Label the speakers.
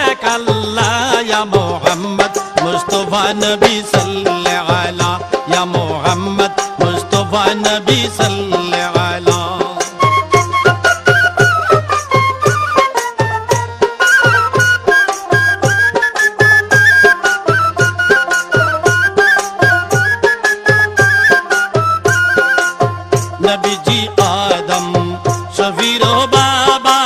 Speaker 1: এক আল্লাহ ইয়া মোহাম্মদ মুস্তাফা নবী সাল্লাল্লাহু আলা ইয়া মোহাম্মদ মুস্তাফা নবী সাল্লাল্লাহু আলা नबी जी आदम शफीरो बाबा